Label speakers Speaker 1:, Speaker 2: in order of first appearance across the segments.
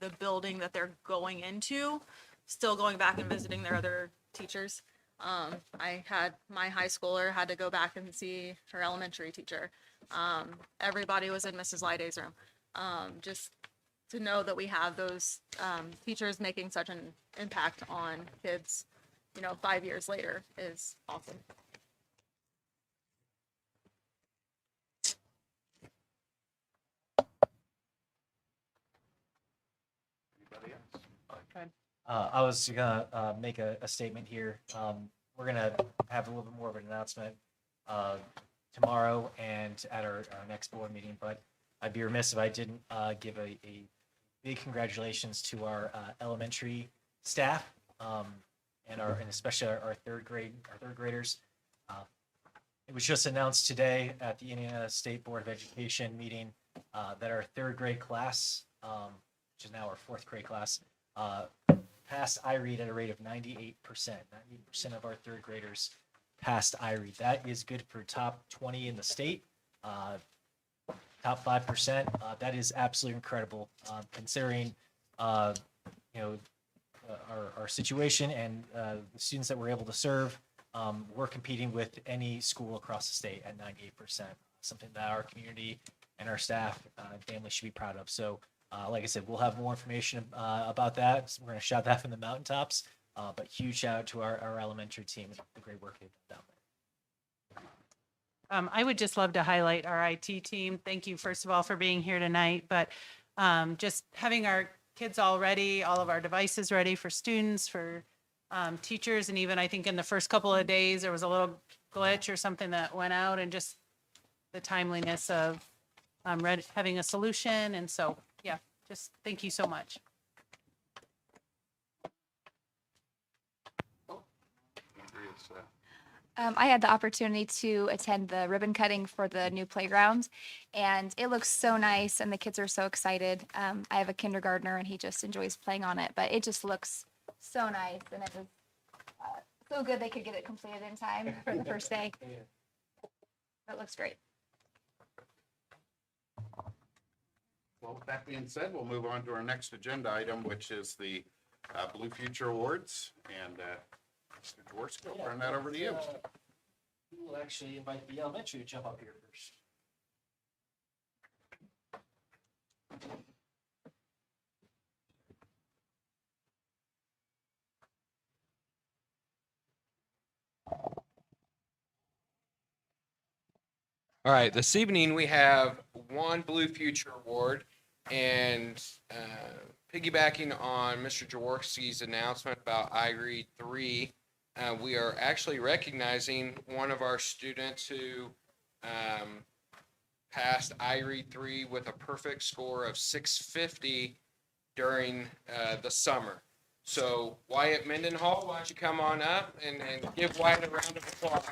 Speaker 1: the building that they're going into, still going back and visiting their other teachers. I had my high schooler had to go back and see her elementary teacher. Everybody was in Mrs. Lyday's room. Just to know that we have those teachers making such an impact on kids, 5 years later is awesome.
Speaker 2: I was gonna make a statement here. We're gonna have a little bit more of an announcement tomorrow and at our next board meeting, but I'd be remiss if I didn't give a big congratulations to our elementary staff and especially our third graders. It was just announced today at the Indiana State Board of Education meeting that our third grade class, which is now our fourth grade class, passed iRead at a rate of 98%. 98% of our third graders passed iRead. That is good for top 20 in the state, top 5%. That is absolutely incredible, considering our situation and the students that we're able to serve. We're competing with any school across the state at 98%. Something that our community and our staff and families should be proud of. So, like I said, we'll have more information about that. So we're going to shout that from the mountaintops. But huge shout out to our elementary team and the great work they've done down there.
Speaker 3: I would just love to highlight our IT team. Thank you, first of all, for being here tonight, but just having our kids all ready, all of our devices ready for students, for teachers, and even I think in the first couple of days, there was a little glitch or something that went out, and just the timeliness of having a solution. And so, yeah, just thank you so much.
Speaker 4: I had the opportunity to attend the ribbon cutting for the new playground, and it looks so nice, and the kids are so excited. I have a kindergartner, and he just enjoys playing on it, but it just looks so nice, and it was so good they could get it completed in time for the first day. It looks great.
Speaker 5: Well, with that being said, we'll move on to our next agenda item, which is the Blue Future Awards. And Mr. Jaworski, I'll turn that over to you.
Speaker 2: We'll actually invite the elementary to jump up here first.
Speaker 6: All right, this evening we have one Blue Future Award, and piggybacking on Mr. Jaworski's announcement about iRead 3, we are actually recognizing one of our students who passed iRead 3 with a perfect score of 650 during the summer. So Wyatt Mendenhall, why don't you come on up and give Wyatt a round of applause.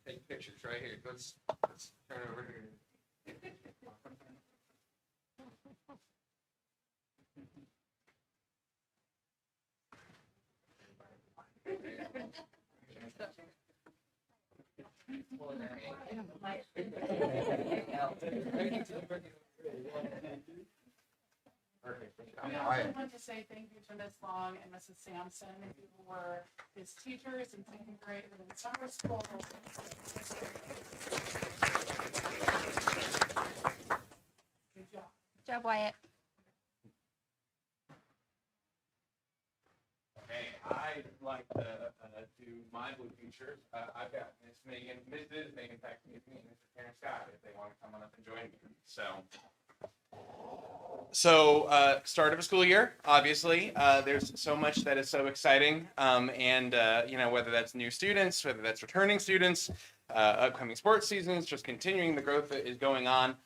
Speaker 6: Take pictures right here. Let's turn over here.
Speaker 3: I want to say thank you to Ms. Long and Mrs. Sampson, who were his teachers in second grade and in summer school. Good job.
Speaker 4: Good job, Wyatt.
Speaker 7: Hey, I'd like to do my Blue Future. I've got Mrs. Megan texting me and Mr. Karen Scott if they want to come on up and join me. So start of a school year, obviously, there's so much that is so exciting. And whether that's new students, whether that's returning students, upcoming sports seasons, just continuing the growth that is going on.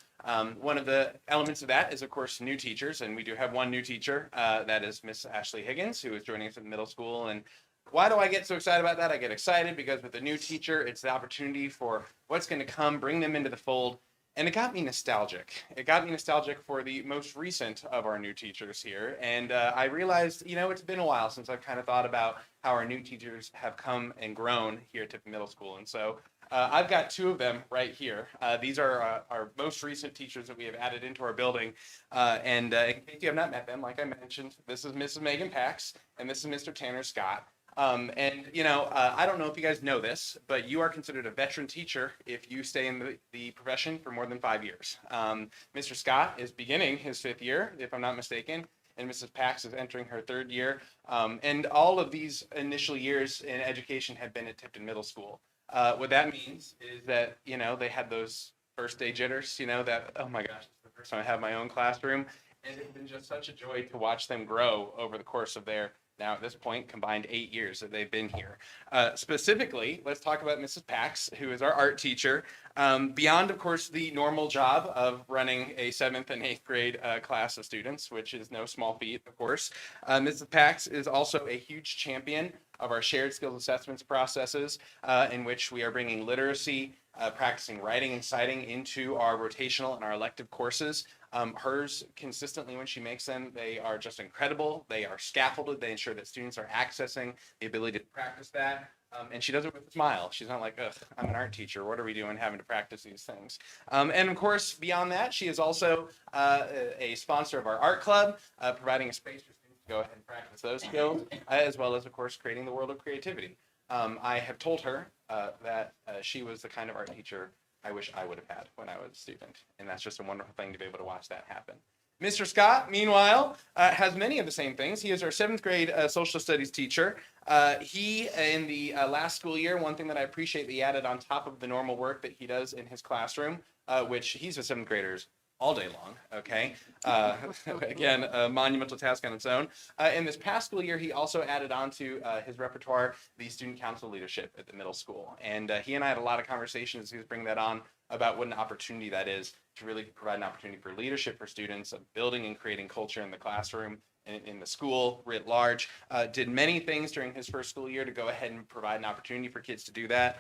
Speaker 7: One of the elements of that is, of course, new teachers, and we do have one new teacher, that is Miss Ashley Higgins, who is joining us at the middle school. And why do I get so excited about that? I get excited because with a new teacher, it's the opportunity for what's going to come, bring them into the fold, and it got me nostalgic. It got me nostalgic for the most recent of our new teachers here, and I realized, it's been a while since I've kind of thought about how our new teachers have come and grown here at Tiffin Middle School, and so I've got two of them right here. These are our most recent teachers that we have added into our building. In case you have not met them, like I mentioned, this is Mrs. Megan Pax and this is Mr. Tanner Scott. I don't know if you guys know this, but you are considered a veteran teacher if you stay in the profession for more than 5 years. Mr. Scott is beginning his 5th year, if I'm not mistaken, and Mrs. Pax is entering her 3rd year. And all of these initial years in education have been at Tipton Middle School. What that means is that, they had those first day jitters, that, oh my gosh, it's the first time I have my own classroom. And it's been just such a joy to watch them grow over the course of their, now at this point, combined 8 years that they've been here. Specifically, let's talk about Mrs. Pax, who is our art teacher. Beyond, of course, the normal job of running a 7th and 8th grade class of students, which is no small feat, of course, Mrs. Pax is also a huge champion of our shared skills assessments processes, in which we are bringing literacy, practicing writing and citing into our rotational and our elective courses. Hers consistently, when she makes them, they are just incredible. They are scaffolded. They ensure that students are accessing the ability to practice that. And she does it with a smile. She's not like, ugh, I'm an art teacher. What are we doing having to practice these things? And of course, beyond that, she is also a sponsor of our art club, providing a space for students to go ahead and practice those skills, as well as, of course, creating the world of creativity. I have told her that she was the kind of art teacher I wish I would have had when I was a student. And that's just a wonderful thing to be able to watch that happen. Mr. Scott, meanwhile, has many of the same things. He is our 7th grade social studies teacher. He, in the last school year, one thing that I appreciate that he added on top of the normal work that he does in his classroom, which he's with 7th graders all day long, okay? Again, a monumental task on its own. In this past school year, he also added on to his repertoire the student council leadership at the middle school. And he and I had a lot of conversations as he was bringing that on about what an opportunity that is to really provide an opportunity for leadership for students, of building and creating culture in the classroom and in the school writ large. Did many things during his first school year to go ahead and provide an opportunity for kids to do that.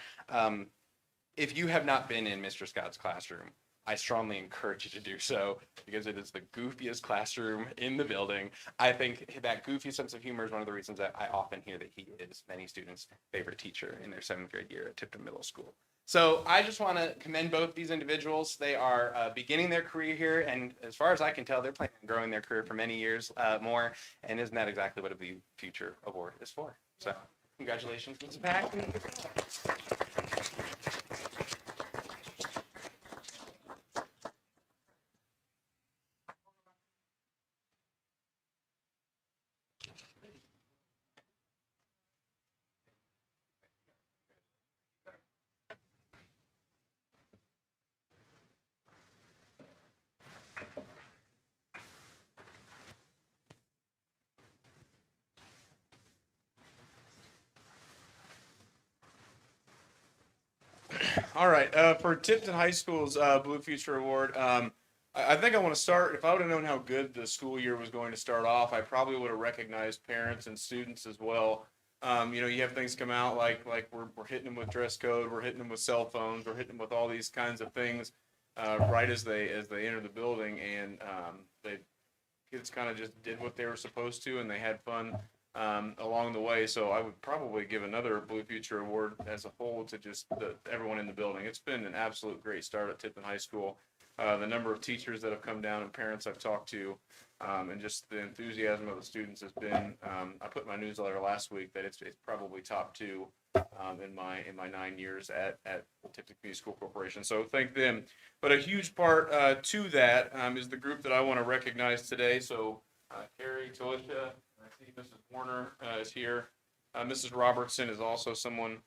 Speaker 7: If you have not been in Mr. Scott's classroom, I strongly encourage you to do so, because it is the goofiest classroom in the building. I think that goofy sense of humor is one of the reasons that I often hear that he is many students' favorite teacher in their 7th grade year at Tipton Middle School. So I just want to commend both these individuals. They are beginning their career here, and as far as I can tell, they're planning on growing their career for many years more, and isn't that exactly what the Future Award is for? So congratulations, Mrs. Pack.
Speaker 8: All right, for Tipton High School's Blue Future Award, I think I want to start, if I would have known how good the school year was going to start off, I probably would have recognized parents and students as well. You have things come out like we're hitting them with dress code, we're hitting them with cell phones, we're hitting them with all these kinds of things right as they enter the building, and the kids kind of just did what they were supposed to, and they had fun along the way. So I would probably give another Blue Future Award as a whole to just everyone in the building. It's been an absolute great start at Tipton High School. The number of teachers that have come down and parents I've talked to, and just the enthusiasm of the students has been, I put in my newsletter last week that it's probably top 2 in my 9 years at Tipton Community School Corporation. So thank them. But a huge part to that is the group that I want to recognize today. So Carrie, Talisha, I see Mrs. Warner is here. Mrs. Robertson is also someone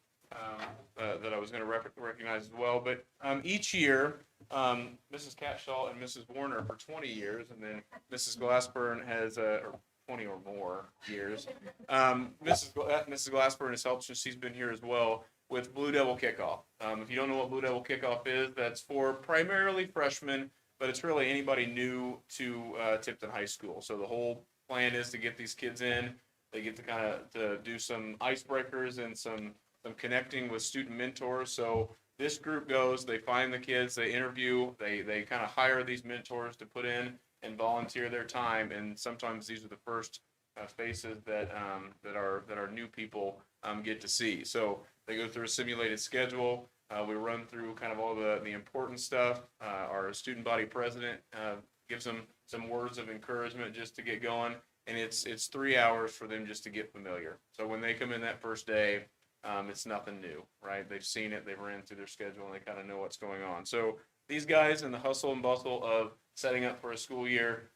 Speaker 8: that I was going to recognize as well. But each year, Mrs. Catshaw and Mrs. Warner for 20 years, and then Mrs. Glassburn has 20 or more years. Mrs. Glassburn has helped since she's been here as well with Blue Devil Kickoff. If you don't know what Blue Devil Kickoff is, that's for primarily freshmen, but it's really anybody new to Tipton High School. So the whole plan is to get these kids in. They get to do some icebreakers and some connecting with student mentors. So this group goes, they find the kids, they interview, they kind of hire these mentors to put in and volunteer their time. And sometimes these are the first faces that our new people get to see. So they go through a simulated schedule. We run through kind of all the important stuff. Our student body president gives them some words of encouragement just to get going. And it's 3 hours for them just to get familiar. So when they come in that first day, it's nothing new, right? They've seen it, they've ran through their schedule, and they kind of know what's going on. So these guys in the hustle and bustle of setting up for a school year,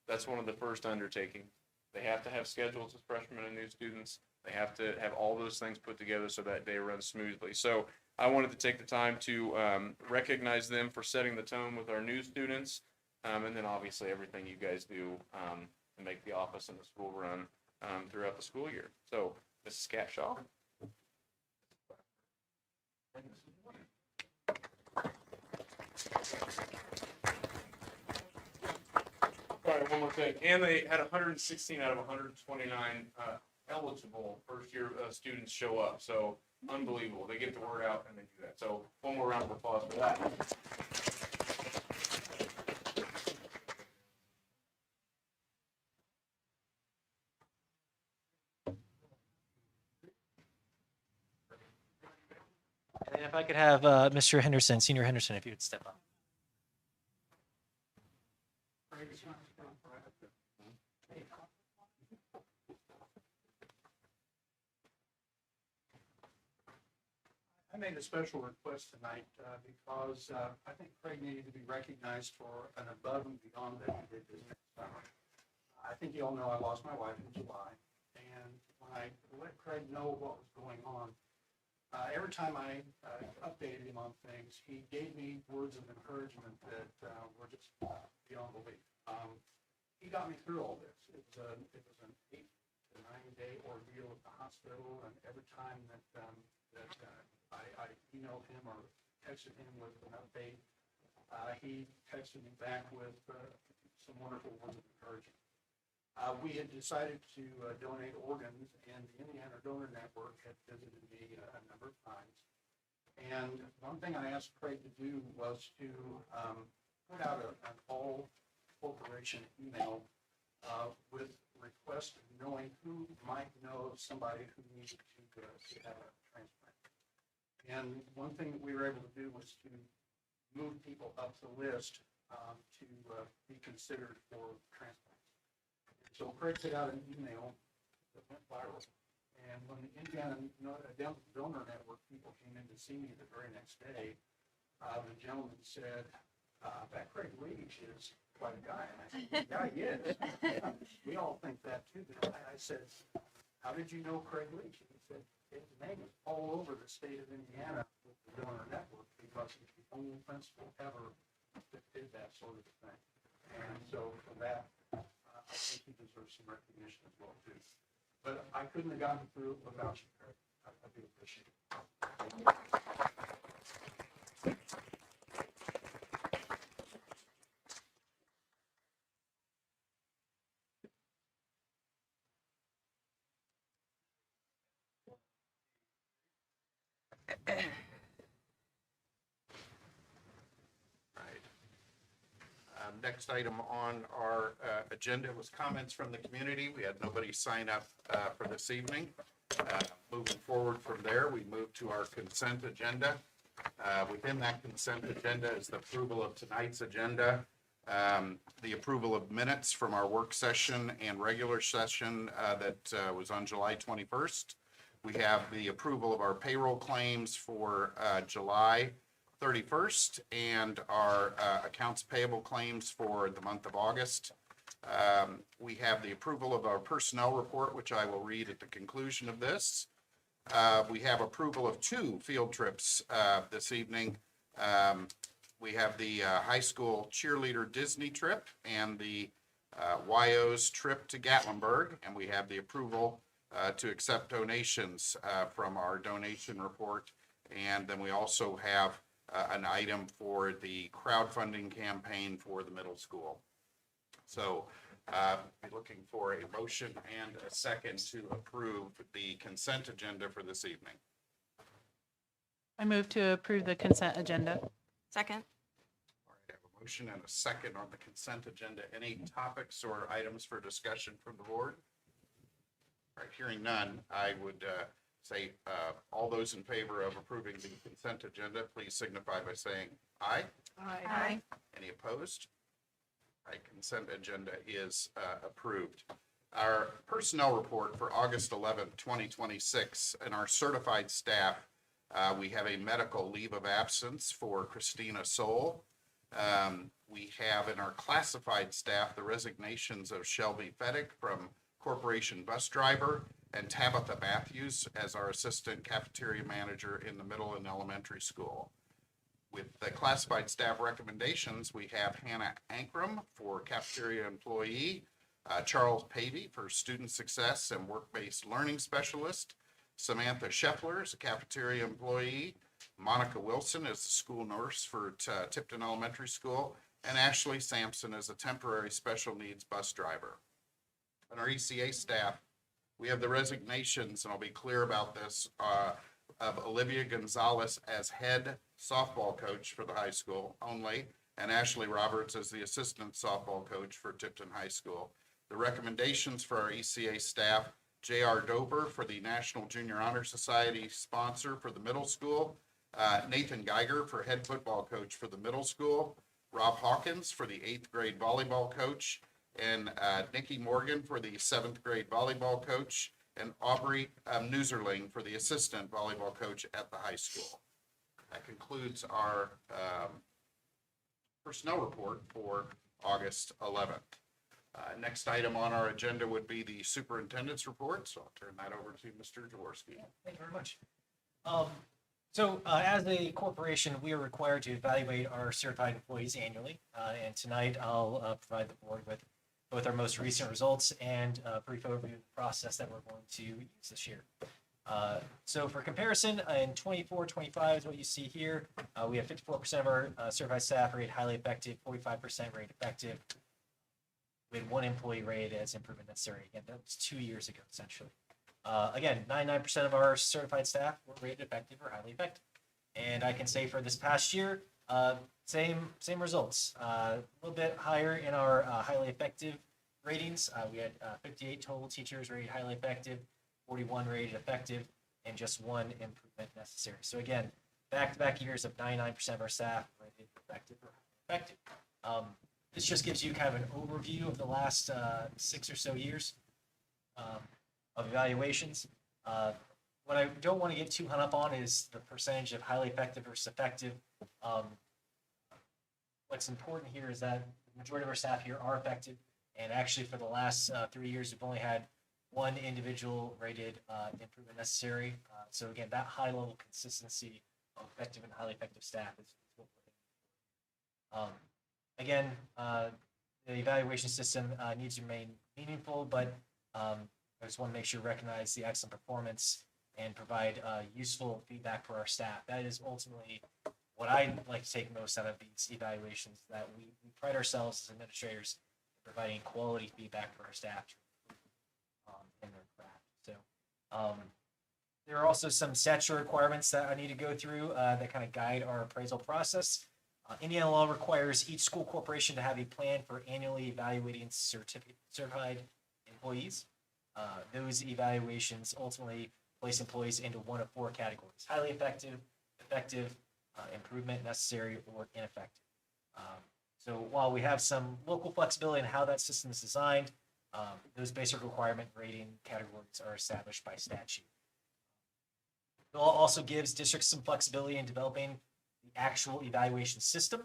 Speaker 8: that's one of the first undertakings. They have to have schedules as freshmen and new students. They have to have all those things put together so that day runs smoothly. So I wanted to take the time to recognize them for setting the tone with our new students, and then obviously everything you guys do to make the office and the school run throughout the school year. So, Mrs. Catshaw. Sorry, one more thing. And they had 116 out of 129 eligible first-year students show up. So unbelievable. They get the word out and they do that. So one more round of applause for that.
Speaker 2: And if I could have Mr. Henderson, Senior Henderson, if you would step up.
Speaker 9: I made a special request tonight because I think Craig needed to be recognized for an above and beyond that he did this next summer. I think you all know I lost my wife in July, and when I let Craig know what was going on, every time I updated him on things, he gave me words of encouragement that were just beyond belief. He got me through all this. It was an 8 to 9 day ordeal at the hospital, and every time that I emailed him or texted him with an update, he texted me back with some wonderful words of encouragement. We had decided to donate organs, and the Indiana Donor Network had visited me a number of times. And one thing I asked Craig to do was to put out an all corporation email with requests knowing who might know somebody who needed to have a transplant. And one thing that we were able to do was to move people up the list to be considered for transplants. So Craig put out an email that went viral. And when the Indiana Donor Network people came in to see me the very next day, the gentleman said, that Craig Leach is quite a guy. And I said, yeah, he is. We all think that too. But I said, how did you know Craig Leach? And he said, his name is all over the state of Indiana with the donor network because he's the only principal ever that did that sort of thing. And so for that, I think he deserves some recognition as well too. But I couldn't have gotten through it without you, Craig. I do appreciate it.
Speaker 5: Next item on our agenda was comments from the community. We had nobody sign up for this evening. Moving forward from there, we move to our consent agenda. Within that consent agenda is the approval of tonight's agenda, the approval of minutes from our work session and regular session that was on July 21st. We have the approval of our payroll claims for July 31st and our accounts payable claims for the month of August. We have the approval of our personnel report, which I will read at the conclusion of this. We have approval of 2 field trips this evening. We have the high school cheerleader Disney trip and the YO's trip to Gatlinburg, and we have the approval to accept donations from our donation report. And then we also have an item for the crowdfunding campaign for the middle school. So be looking for a motion and a second to approve the consent agenda for this evening.
Speaker 3: I move to approve the consent agenda.
Speaker 1: Second.
Speaker 5: All right, I have a motion and a second on the consent agenda. Any topics or items for discussion from the board? All right, hearing none, I would Say, all those in favor of approving the consent agenda, please signify by saying aye.
Speaker 1: Aye.
Speaker 5: Any opposed? Right, consent agenda is approved. Our personnel report for August 11th, 2026, and our certified staff, we have a medical leave of absence for Christina Soul. We have in our classified staff the resignations of Shelby Feddick from Corporation Bus Driver and Tabitha Matthews as our assistant cafeteria manager in the middle and elementary school. With the classified staff recommendations, we have Hannah Ankrum for cafeteria employee, Charles Pavey for student success and work-based learning specialist, Samantha Scheffler as a cafeteria employee, Monica Wilson as the school nurse for Tipton Elementary School, and Ashley Sampson as a temporary special needs bus driver. On our ECA staff, we have the resignations, and I'll be clear about this, of Olivia Gonzalez as head softball coach for the high school only, and Ashley Roberts as the assistant softball coach for Tipton High School. The recommendations for our ECA staff, J.R. Dober for the National Junior Honor Society sponsor for the middle school, Nathan Geiger for head football coach for the middle school, Rob Hawkins for the 8th grade volleyball coach, and Nikki Morgan for the 7th grade volleyball coach, and Aubrey Newserling for the assistant volleyball coach at the high school. That concludes our personnel report for August 11th. Next item on our agenda would be the superintendent's report, so I'll turn that over to Mr. Jaworski.
Speaker 2: Thank you very much. As a corporation, we are required to evaluate our certified employees annually. And tonight I'll provide the board with both our most recent results and a brief overview of the process that we're going to use this year. So for comparison, in 24-25 is what you see here. We have 54% of our certified staff rated highly effective, 45% rated effective. We had one employee rated as improvement necessary. Again, that was 2 years ago, essentially. Again, 99% of our certified staff were rated effective or highly effective. And I can say for this past year, same results. A little bit higher in our highly effective ratings. We had 58 total teachers rated highly effective, 41 rated effective, and just one improvement necessary. So again, back-to-back years of 99% of our staff rated effective or highly effective. This just gives you kind of an overview of the last 6 or so years of evaluations. What I don't want to get too hung up on is the percentage of highly effective versus effective. What's important here is that the majority of our staff here are effective, and actually for the last 3 years, we've only had one individual rated improvement necessary. So again, that high level consistency of effective and highly effective staff is what we're looking for. Again, the evaluation system needs to remain meaningful, but I just want to make sure to recognize the excellent performance and provide useful feedback for our staff. That is ultimately what I like to take most out of these evaluations, that we pride ourselves as administrators in providing quality feedback for our staff in their craft. So there are also some statutory requirements that I need to go through that kind of guide our appraisal process. Indiana law requires each school corporation to have a plan for annually evaluating certified employees. Those evaluations ultimately place employees into one of 4 categories: highly effective, effective, improvement necessary, or ineffective. So while we have some local flexibility in how that system is designed, those basic requirement rating categories are established by statute. The law also gives districts some flexibility in developing the actual evaluation system.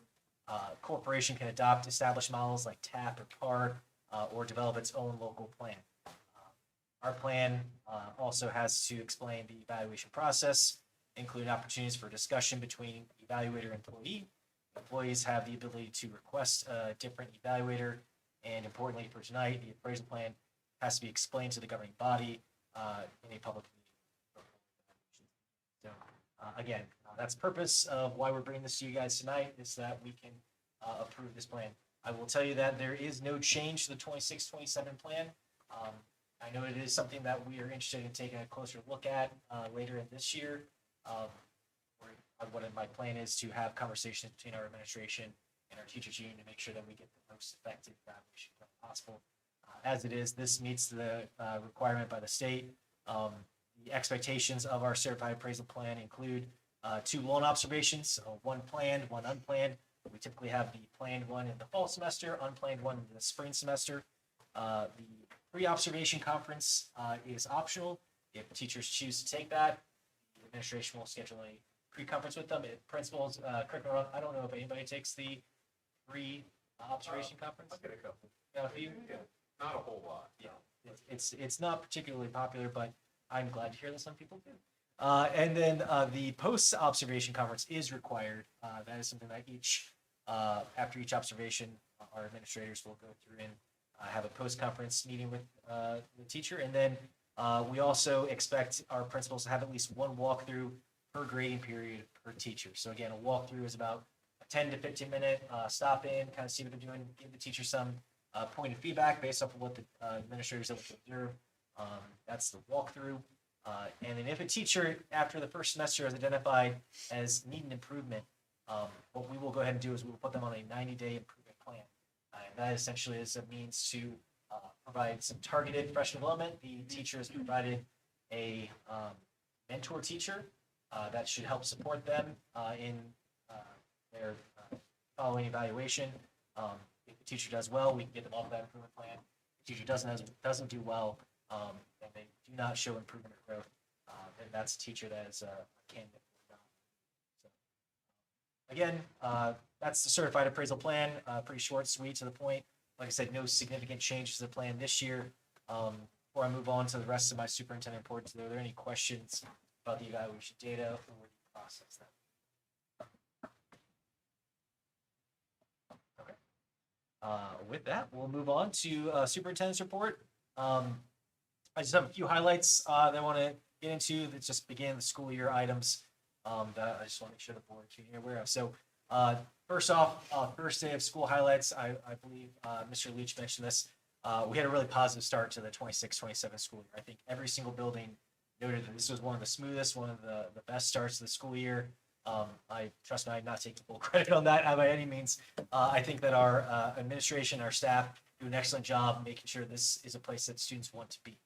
Speaker 2: Corporation can adopt established models like TAP or CAR, or develop its own local plan. Our plan also has to explain the evaluation process, including opportunities for discussion between evaluator and employee. Employees have the ability to request a different evaluator, and importantly for tonight, the appraisal plan has to be explained to the governing body in a public meeting. So again, that's the purpose of why we're bringing this to you guys tonight, is that we can approve this plan. I will tell you that there is no change to the 26-27 plan. I know it is something that we are interested in taking a closer look at later in this year. What my plan is to have conversations between our administration and our teachers union to make sure that we get the most effective evaluation possible. As it is, this meets the requirement by the state. The the expectations of our certified appraisal plan include 2 loan observations, one planned, one unplanned. We typically have the planned one in the fall semester, unplanned one in the spring semester. The pre-observation conference is optional. If teachers choose to take that, the administration will schedule a pre-conference with them. If principals, correct me if I'm wrong, I don't know if anybody takes the pre-observation conference.
Speaker 5: I'll get a couple.
Speaker 2: Yeah, a few?
Speaker 5: Not a whole lot.
Speaker 2: Yeah, it's not particularly popular, but I'm glad to hear that some people do. And then the post-observation conference is required. That is something that after each observation, our administrators will go through and have a post-conference meeting with the teacher. And then we also expect our principals to have at least one walkthrough per grading period per teacher. So again, a walkthrough is about a 10 to 15 minute stop in, kind of see what they're doing, give the teacher some point of feedback based off of what the administrators have observed. That's the walkthrough. And then if a teacher after the first semester is identified as needing improvement, what we will go ahead and do is we will put them on a 90-day improvement plan. And that essentially is a means to provide some targeted professional development. The teacher has provided a mentor teacher that should help support them in their following evaluation. If the teacher does well, we can get them off that improvement plan. If the teacher doesn't do well, and they do not show improvement or growth, then that's a teacher that is a candidate for development. So, again, that's the certified appraisal plan. Pretty short, sweet, to the point. Like I said, no significant changes to the plan this year. Before I move on to the rest of my superintendent reports, are there any questions about the evaluation data or the process? Okay. With that, we'll move on to superintendent's report. I just have a few highlights that I want to get into that just began the school year items that I just want to make sure the board can be aware of. So first off, first day of school highlights, I believe Mr. Leach mentioned this. We had a really positive start to the 26-27 school year. I think every single building noted that this was one of the smoothest, one of the best starts to the school year. Trust me, I'm not taking full credit on that by any means. I think that our administration, our staff do an excellent job making sure this is a place that students want to be.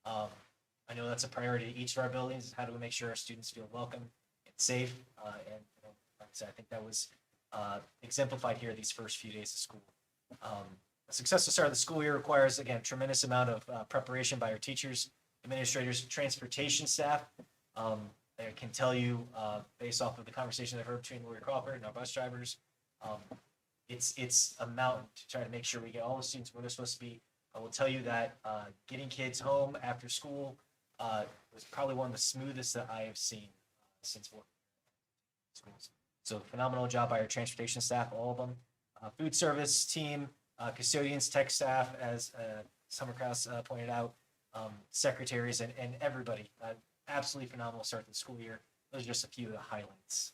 Speaker 2: I know that's a priority at each of our buildings, is how do we make sure our students feel welcome and safe. And like I said, I think that was exemplified here these first few days of school. A successful start of the school year requires, again, a tremendous amount of preparation by our teachers, administrators, transportation staff. I can tell you, based off of the conversation I've heard between Lori Crawford and our bus drivers, it's a mountain to try to make sure we get all the students where they're supposed to be. I will tell you that getting kids home after school was probably one of the smoothest that I have seen since working in schools. So phenomenal job by our transportation staff, all of them. Food service team, custodians, tech staff, as Summer Krause pointed out, secretaries, and everybody. Absolutely phenomenal start to the school year. Those are just a few of the highlights.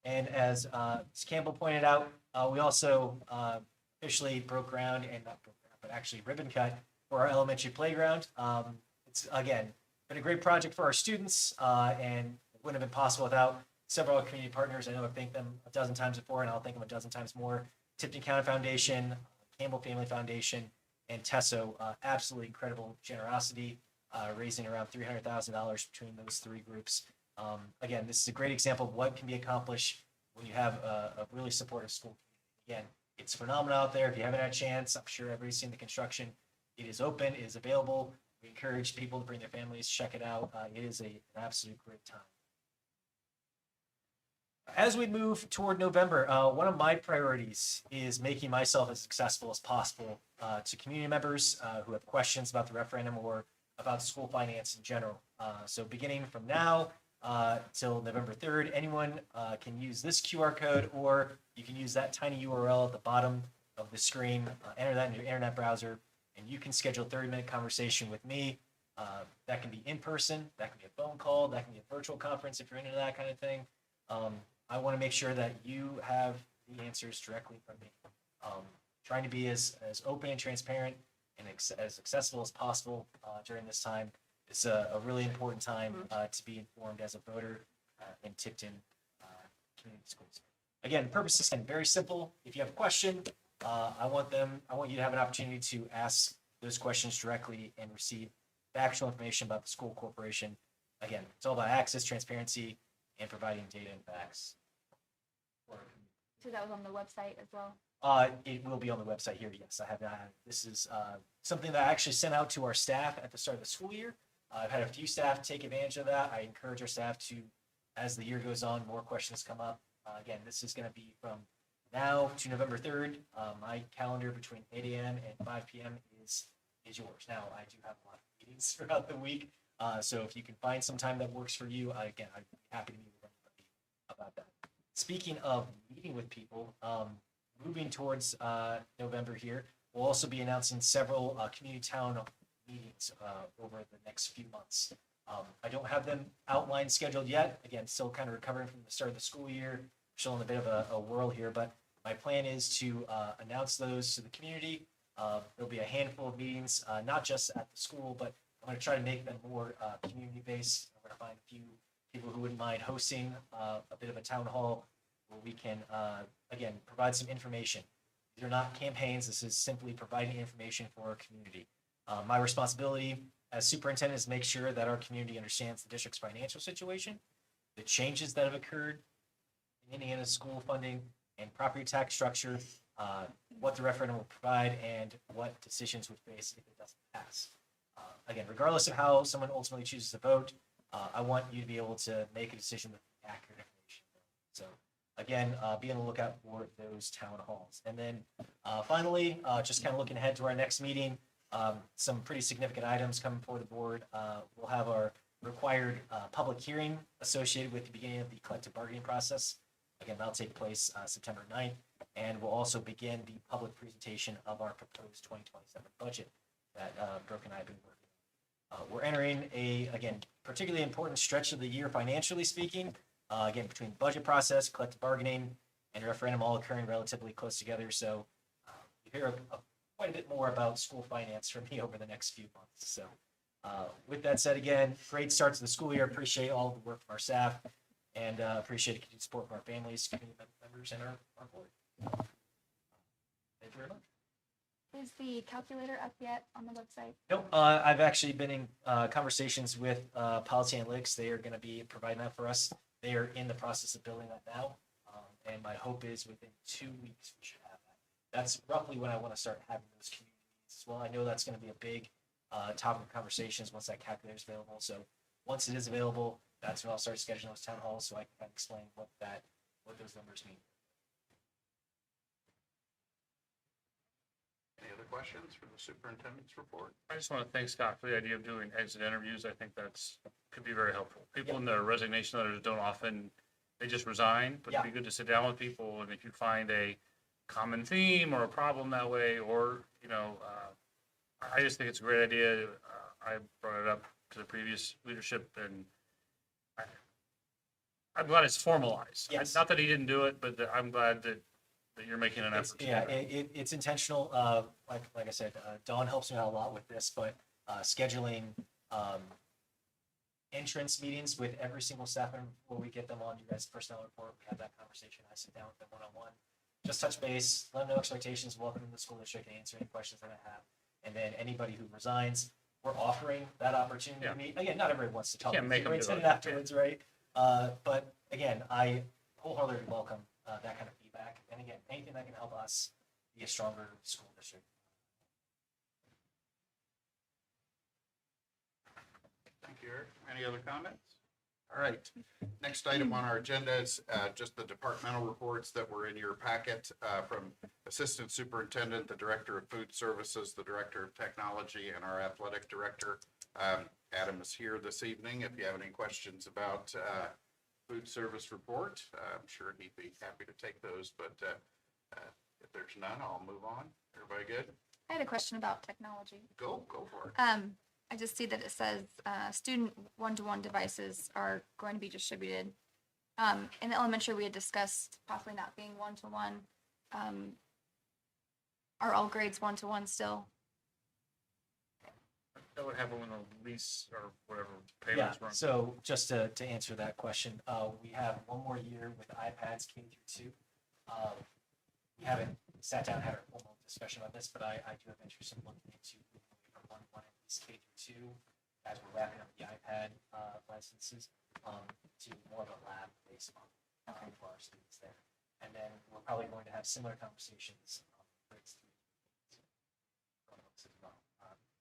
Speaker 2: And as Ms. Campbell pointed out, we also officially broke ground, and not broke ground, but actually ribbon cut for our elementary playground. It's, again, been a great project for our students, and it wouldn't have been possible without several community partners. I know I've thanked them a dozen times before, and I'll thank them a dozen times more. Tipton County Foundation, Campbell Family Foundation, and Tesso. Absolutely incredible generosity, raising around $300,000 between those three groups. Again, this is a great example of what can be accomplished when you have a really supportive school community. Again, it's phenomenal out there. If you haven't had a chance, I'm sure everybody's seen the construction. It is open, it is available. We encourage people to bring their families, check it out. It is an absolute great time. As we move toward November, one of my priorities is making myself as accessible as possible to community members who have questions about the referendum or about school finance in general. So beginning from now till November 3rd, anyone can use this QR code, or you can use that tiny URL at the bottom of the screen, enter that in your internet browser, and you can schedule a 30-minute conversation with me. That can be in person, that can be a phone call, that can be a virtual conference if you're into that kind of thing. I want to make sure that you have the answers directly from me. Trying to be as open and transparent and as accessible as possible during this time. It's a really important time to be informed as a voter in Tipton community schools. Again, the purpose is very simple. If you have a question, I want you to have an opportunity to ask those questions directly and receive factual information about the school corporation. Again, it's all about access, transparency, and providing data and facts.
Speaker 4: So that was on the website as well.
Speaker 2: It will be on the website here. Yes, I have not. This is something that I actually sent out to our staff at the start of the school year. I've had a few staff take advantage of that. I encourage our staff to, as the year goes on, more questions come up. Again, this is going to be from now to November 3rd. My calendar between 8 a.m. and 5 p.m. is yours. Now, I do have a lot of meetings throughout the week. So if you can find some time that works for you, again, I'd be happy to meet with anybody about that. Speaking of meeting with people, moving towards November here, we'll also be announcing several community town meetings over the next few months. I don't have them outlined, scheduled yet. Again, still kind of recovering from the start of the school year, still in a bit of a whirl here, but my plan is to announce those to the community. There'll be a handful of meetings, not just at the school, but I'm going to try to make them more community-based. I'm going to find a few people who wouldn't mind hosting a bit of a town hall where we can, again, provide some information. These are not campaigns. This is simply providing information for our community. My responsibility as superintendent is make sure that our community understands the district's financial situation, the changes that have occurred in Indiana's school funding and property tax structure, what the referendum will provide, and what decisions would face if it doesn't pass. Again, regardless of how someone ultimately chooses to vote, I want you to be able to make a decision with accurate information. So again, be on the lookout for those town halls. And then finally, just kind of looking ahead to our next meeting, some pretty significant items coming before the board. We'll have our required public hearing associated with the beginning of the collective bargaining process. Again, that'll take place September 9th, and we'll also begin the public presentation of our proposed 2027 budget that Brooke and I have been working on. We're entering again, particularly important stretch of the year financially speaking. Again, between the budget process, collective bargaining, and referendum all occurring relatively close together. So you hear quite a bit more about school finance from me over the next few months. So with that said, again, great start to the school year. Appreciate all the work from our staff, and appreciate the continued support from our families, community members, and our board. Thank you very much.
Speaker 4: Is the calculator up yet on the website?
Speaker 2: Nope. I've actually been in conversations with Policy Analytics. They are going to be providing that for us. They are in the process of building that now. And my hope is within 2 weeks we should have that. That's roughly when I want to start having those community meetings as well. I know that's going to be a big topic of conversations once that calculator is available. So once it is available, that's when I'll start scheduling those town halls so I can kind of explain what those numbers mean.
Speaker 5: Any other questions for the superintendent's report?
Speaker 10: I just want to thank Scott for the idea of doing exit interviews. I think could be very helpful. People in their resignation letters don't often, they just resign, but it'd be good to sit down with people, and if you find a common theme or a problem that way, or, I just think it's a great idea. I brought it up to the previous leadership, and I'm glad it's formalized.
Speaker 2: Yes.
Speaker 10: Not that he didn't do it, but I'm glad that you're making an effort.
Speaker 2: It's intentional. Like I said, Dawn helps me out a lot with this, but scheduling entrance meetings with every single staff member before we get them on you guys' personnel report. We have that conversation. I sit down with them one-on-one, just touch base, let them know expectations, welcome them to the school district, and answer any questions that I have. And then anybody who resigns, we're offering that opportunity to meet. Again, not everybody wants to talk.
Speaker 10: Can't make them do it.
Speaker 2: Afterwards, right? But again, I wholeheartedly welcome that kind of feedback. And again, anything that can help us be a stronger school district.
Speaker 5: Thank you, Eric. Any other comments? All right. Next item on our agenda is just the departmental reports that were in your packet from Assistant Superintendent, the Director of Food Services, the Director of Technology, and our Athletic Director. Adam is here this evening. If you have any questions about food service report, I'm sure he'd be happy to take those, but if there's none, I'll move on. Everybody good?
Speaker 4: I had a question about technology.
Speaker 5: Go for it.
Speaker 4: I just see that it says student one-to-one devices are going to be distributed. In the elementary, we had discussed possibly not being one-to-one. Are all grades one-to-one still?
Speaker 10: That would happen when the lease or whatever
Speaker 2: Yeah,
Speaker 10: payments run.
Speaker 2: so just to answer that question, we have one more year with iPads K through 2. We haven't sat down and had a formal discussion about this, but I do have interest in looking into moving away from 1-1 at least K through 2. as we're wrapping up the iPad licenses, to more of a lab-based model for our students there. And then we're probably going to have similar conversations for grades 3 as well.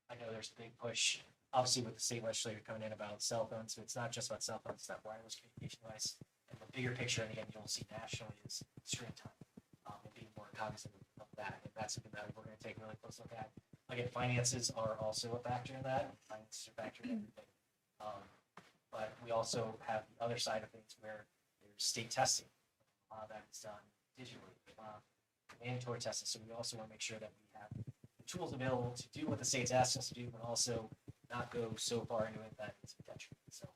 Speaker 2: I know there's a big push, obviously, with the state legislature coming in about cell phones. So it's not just about cell phones, it's that wireless communication device. And the bigger picture, and again, you'll see nationally, is screen time, and being more cognizant of that. And that's something that we're going to take a really close look at. Again, finances are also a factor in that. Finances are a factor in everything. But we also have the other side of things where there's state testing. That is done digitally, mandatory testing. So we also want to make sure that we have the tools available to do what the state's asking us to do, but also not go so far into it that it's a detriment. So,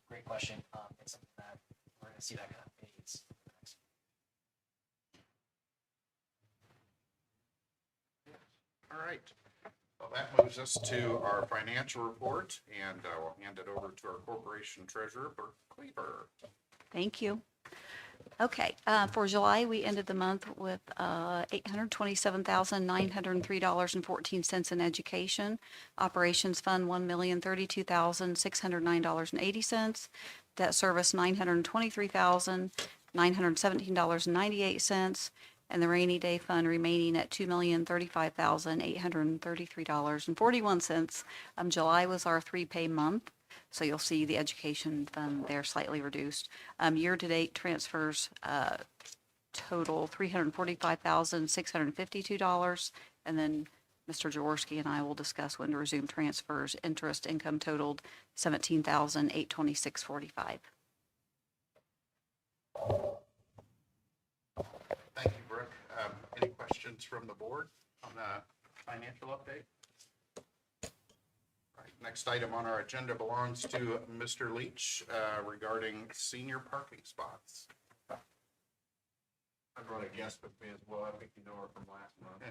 Speaker 2: great question. It's something that we're going to see that kind of phase.
Speaker 5: All right. Well, that moves us to our financial report, and we'll hand it over to our corporation treasurer, Bert Cleaver.
Speaker 11: Thank you. Okay, for July, we ended the month with $827,903.14 in education. Operations fund, $1,032,609.80. Debt service, $923,917.98. And the rainy day fund remaining at $2,035,833.41. July was our 3-pay month. So you'll see the education fund there slightly reduced. Year-to-date transfers total $345,652. And then Mr. Jaworski and I will discuss when to resume transfers. Interest income totaled $17,826.45.
Speaker 5: Thank you, Brooke. Any questions from the board on the financial update? All right, next item on our agenda belongs to Mr. Leach regarding senior parking spots.
Speaker 8: I brought a guest with me as well. I think you know her from last month.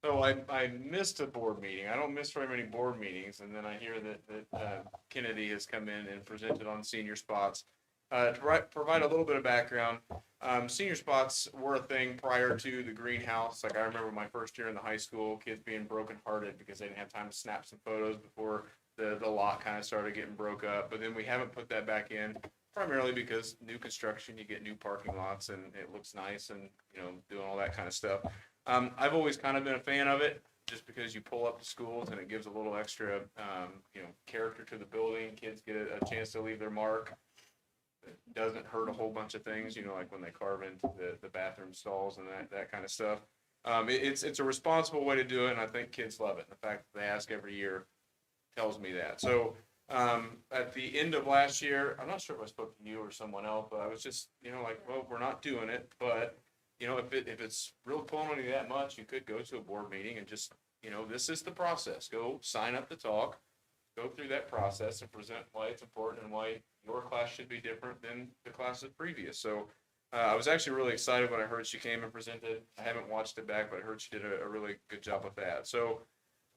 Speaker 8: So I missed a board meeting. I don't miss very many board meetings, and then I hear that Kennedy has come in and presented on senior spots. To provide a little bit of background, senior spots were a thing prior to the greenhouse. Like I remember my first year in the high school, kids being brokenhearted because they didn't have time to snap some photos before the lot kind of started getting broke up. But then we haven't put that back in, primarily because new construction, you get new parking lots and it looks nice and, you know, doing all that kind of stuff. I've always kind of been a fan of it just because you pull up to schools and it gives a little extra, you know, character to the building. Kids get a chance to leave their mark. It doesn't hurt a whole bunch of things, you know, like when they carve into the bathroom stalls and that kind of stuff. It's a responsible way to do it, and I think kids love it. The fact that they ask every year tells me that. So at the end of last year, I'm not sure if I spoke to you or someone else, but I was just, you know, like, well, we're not doing it, but you know, if it's really pulling on you that much, you could go to a board meeting and just, you know, this is the process. Go sign up to talk, go through that process and present why it's important and why your class should be different than the classes previous. So I was actually really excited when I heard she came and presented. I haven't watched it back, but I heard she did a really good job with that. So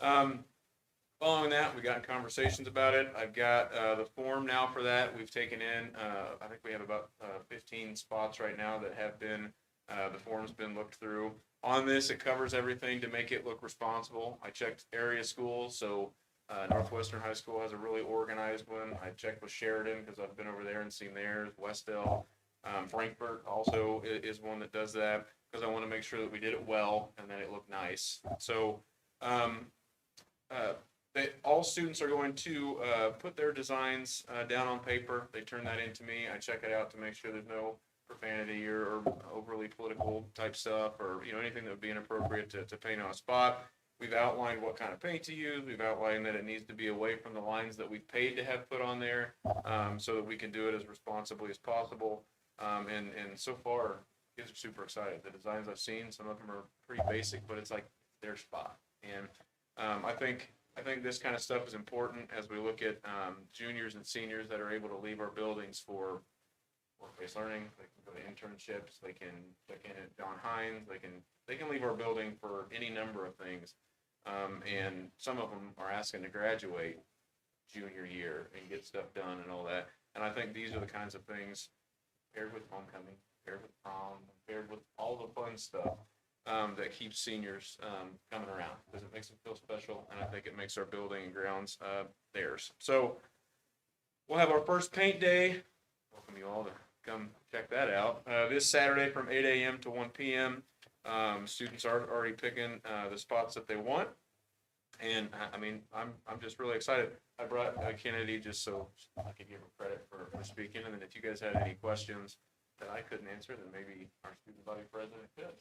Speaker 8: following that, we got in conversations about it. I've got the form now for that. We've taken in, I think we have about 15 spots right now that have been, the form's been looked through. On this, it covers everything to make it look responsible. I checked area schools, so Northwestern High School has a really organized one. I checked with Sheridan because I've been over there and seen theirs. Westdale, Frankfurt also is one that does that because I want to make sure that we did it well and that it looked nice. So all students are going to put their designs down on paper. They turn that into me. I check it out to make sure there's no profanity or overly political type stuff or, you know, anything that would be inappropriate to paint on a spot. We've outlined what kind of paint to use. We've outlined that it needs to be away from the lines that we've paid to have put on there, so that we can do it as responsibly as possible. And so far, kids are super excited. The designs I've seen, some of them are pretty basic, but it's like their spot. And I think this kind of stuff is important as we look at juniors and seniors that are able to leave our buildings for work-based learning. They can go to internships. They can check in at John Hines. They can leave our building for any number of things. And some of them are asking to graduate junior year and get stuff done and all that. And I think these are the kinds of things paired with homecoming, paired with prom, paired with all the fun stuff, that keeps seniors coming around because it makes them feel special, and I think it makes our building and grounds theirs. So we'll have our first paint day. Welcome you all to come check that out this Saturday from 8 a.m. to 1 p.m. Students are already picking the spots that they want, and I mean I'm just really excited. I brought Kennedy just so I could give her credit for speaking, and then if you guys had any questions that I couldn't answer, then maybe our student body president could.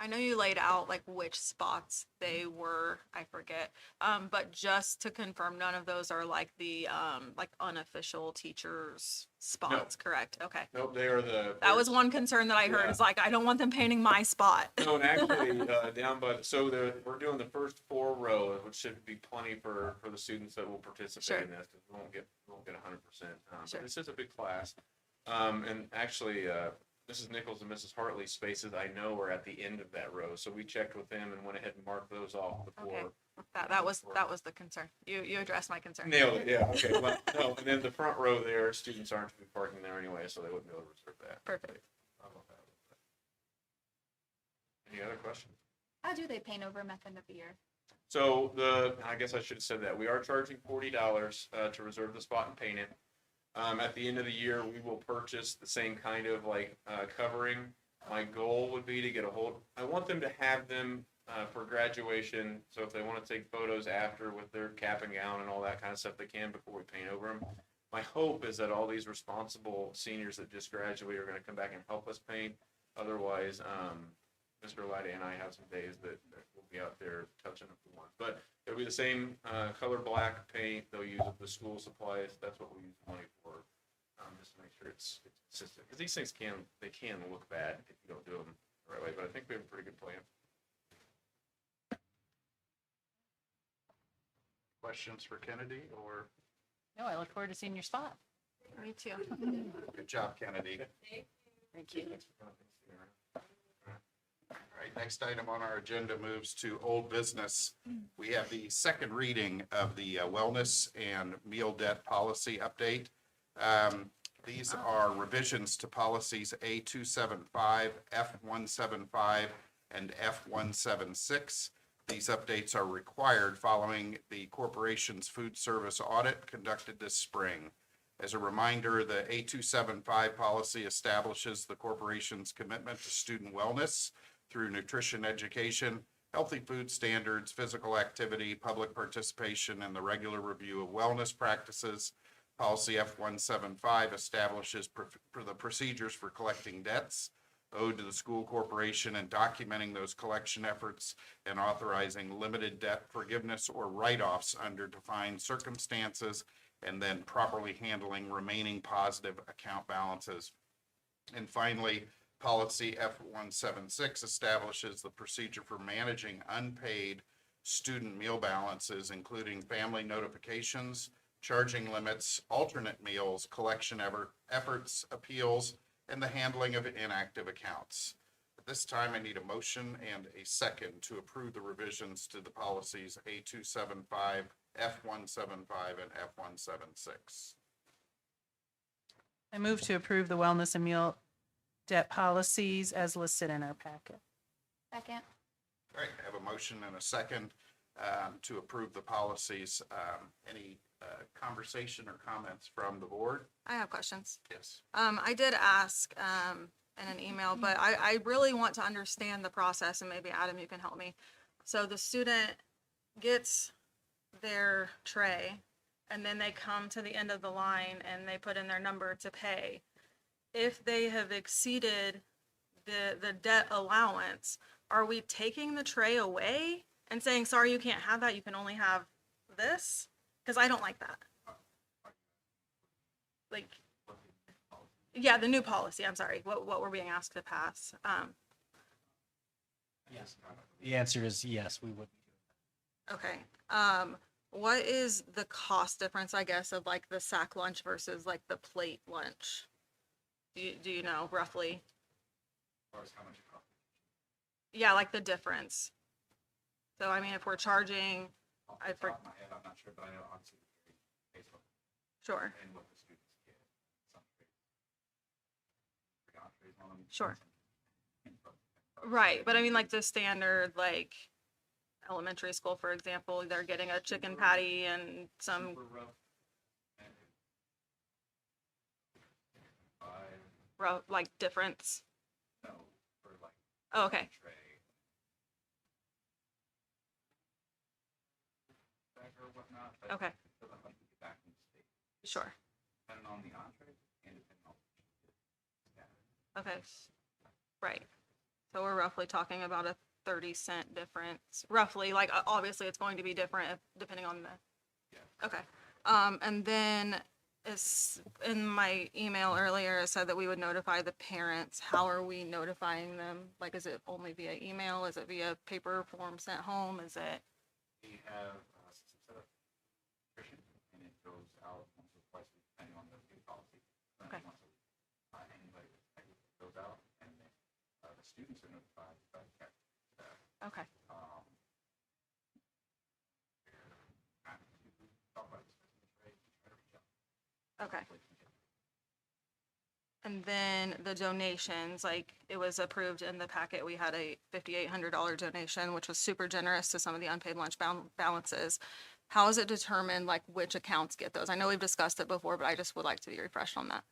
Speaker 1: I know you laid out like which spots they were, I forget. But just to confirm, none of those are like the like unofficial teachers spots, correct? Okay.
Speaker 8: Nope, they are the.
Speaker 1: That was one concern that I heard.
Speaker 8: Yeah.
Speaker 1: Is like, I don't want them painting my spot.
Speaker 8: No, and actually, down by, we're doing the first 4 rows, which should be plenty for the students that will participate
Speaker 1: Sure.
Speaker 8: in this, because we won't get 100%.
Speaker 1: Sure.
Speaker 8: But this is a big class. And actually, Mrs. Nichols and Mrs. Hartley's spaces I know are at the end of that row, so we checked with them and went ahead and marked those off before.
Speaker 1: Okay. That was the concern. You addressed my concern.
Speaker 8: Nailed it, yeah, okay, well, no, and then the front row there, students aren't to be parking there anyway, so they wouldn't be able to reserve that.
Speaker 1: Perfect.
Speaker 8: Any other questions?
Speaker 4: How do they paint over them at the end of the year?
Speaker 8: So I guess I should have said that. We are charging $40 to reserve the spot and paint it. At the end of the year, we will purchase the same kind of covering. My goal would be to get I want them to have them for graduation. So if they want to take photos after with their cap and gown and all that kind of stuff, they can before we paint over them. My hope is that all these responsible seniors that just graduated are going to come back and help us paint. Otherwise, Mr. Lighty and I have some days that we'll be out there touching up the ones. But it'll be the same color black paint. They'll use the school supplies. That's what we use the money for, just to make sure it's consistent. Because these things can look bad if you don't do them the right way. But I think we have a pretty good plan.
Speaker 5: Questions for Kennedy or?
Speaker 3: No, I look forward to seeing your spot.
Speaker 1: Me too.
Speaker 5: Good job, Kennedy.
Speaker 3: Thank you.
Speaker 5: All right, next item on our agenda moves to old business. We have the second reading of the wellness and meal debt policy update. These are revisions to policies A275, F175, and F176. These updates are required following the corporation's food service audit conducted this spring. As a reminder, the A275 policy establishes the corporation's commitment to student wellness through nutrition education, healthy food standards, physical activity, public participation, and the regular review of wellness practices. Policy F175 establishes the procedures for collecting debts owed to the school corporation and documenting those collection efforts and authorizing limited debt forgiveness or write-offs under defined circumstances, and then properly handling remaining positive account balances. And finally, Policy F176 establishes the procedure for managing unpaid student meal balances, including family notifications, charging limits, alternate meals, collection efforts, appeals, and the handling of inactive accounts. At this time, I need a motion and a second to approve the revisions to the policies A275, F175, and F176.
Speaker 3: I move to approve the wellness and meal debt policies as listed in our packet.
Speaker 4: Second.
Speaker 5: All right, I have a motion and a second to approve the policies. Any conversation or comments from the board?
Speaker 1: I have questions.
Speaker 5: Yes.
Speaker 1: I did ask in an email, but I really want to understand the process, and maybe Adam, you can help me. So the student gets their tray, and then they come to the end of the line and they put in their number to pay. If they have exceeded the debt allowance, are we taking the tray away and saying, sorry, you can't have that, you can only have this? Because I don't like that. Like, yeah, the new policy, I'm sorry, what we're being asked to pass.
Speaker 2: Yes. The answer is yes, we would.
Speaker 1: Okay. What is the cost difference, I guess, of like the sack lunch versus like the plate lunch? Do you know roughly?
Speaker 5: As far as how much it costs.
Speaker 1: Yeah, like the difference. So I mean, if we're charging,
Speaker 5: Off the top of my head, I'm not sure, but I know obviously based on
Speaker 1: sure,
Speaker 5: and what the students get. Some trays, 3 entrees on them.
Speaker 1: Sure. Right, but I mean, like the standard, like elementary school, for example, they're getting a chicken patty and some, like difference. Oh, okay. Okay. Sure. Okay. Right. So we're roughly talking about a 30-cent difference, roughly, like, obviously it's going to be different depending on the. Okay. And then it's, in my email earlier, it said that we would notify the parents. How are we notifying them? Like, is it only via email? Is it via paper form sent home? Is it?
Speaker 5: We have a set of nutrition, and it goes out once or twice a week, depending on the new policy.
Speaker 1: Okay.
Speaker 5: Once a week. Anybody that's affected goes out, and then the students are notified by the fact that
Speaker 1: Okay.
Speaker 5: they're trying to talk about this business rate and try to reach out.
Speaker 1: Okay. And then the donations, like, it was approved in the packet, we had a $5,800 donation, which was super generous to some of the unpaid lunch balances. How is it determined, like, which accounts get those? I know we've discussed it before, but I just would like to be refreshed on that.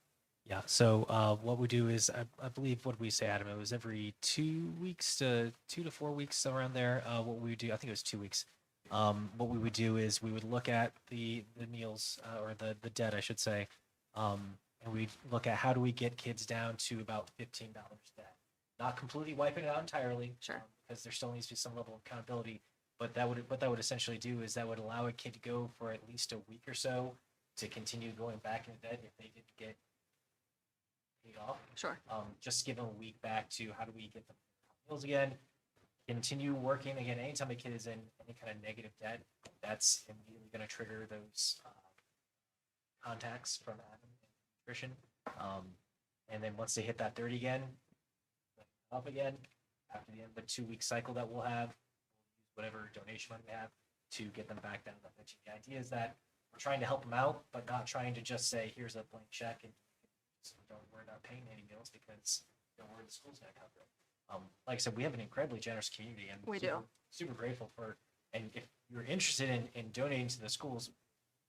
Speaker 2: Yeah. So what we do is, I believe, what did we say, Adam? It was every 2 weeks to 2 to 4 weeks, around there. What we would do, I think it was 2 weeks. What we would do is we would look at the meals, or the debt, I should say, and we'd look at how do we get kids down to about $15 debt. Not completely wiping it out entirely,
Speaker 1: Sure.
Speaker 2: because there still needs to be some level of accountability. But what that would essentially do is that would allow a kid to go for at least a week or so to continue going back into debt if they didn't get paid off.
Speaker 1: Sure.
Speaker 2: Just give them a week back to how do we get them meals again, continue working again. Anytime a kid is in any kind of negative debt, that's immediately going to trigger those contacts from Adam and nutrition. And then once they hit that 30 again, up again, after the end of the 2 week cycle that we'll have, whatever donation money we have to get them back down to the 15. The idea is that we're trying to help them out, but not trying to just say, here's a blank check and just don't worry about paying any meals, because don't worry, the school's gonna cover it. Like I said, we have an incredibly generous community, and
Speaker 1: We
Speaker 2: super,
Speaker 1: do.
Speaker 2: super grateful for. And if you're interested in donating to the schools,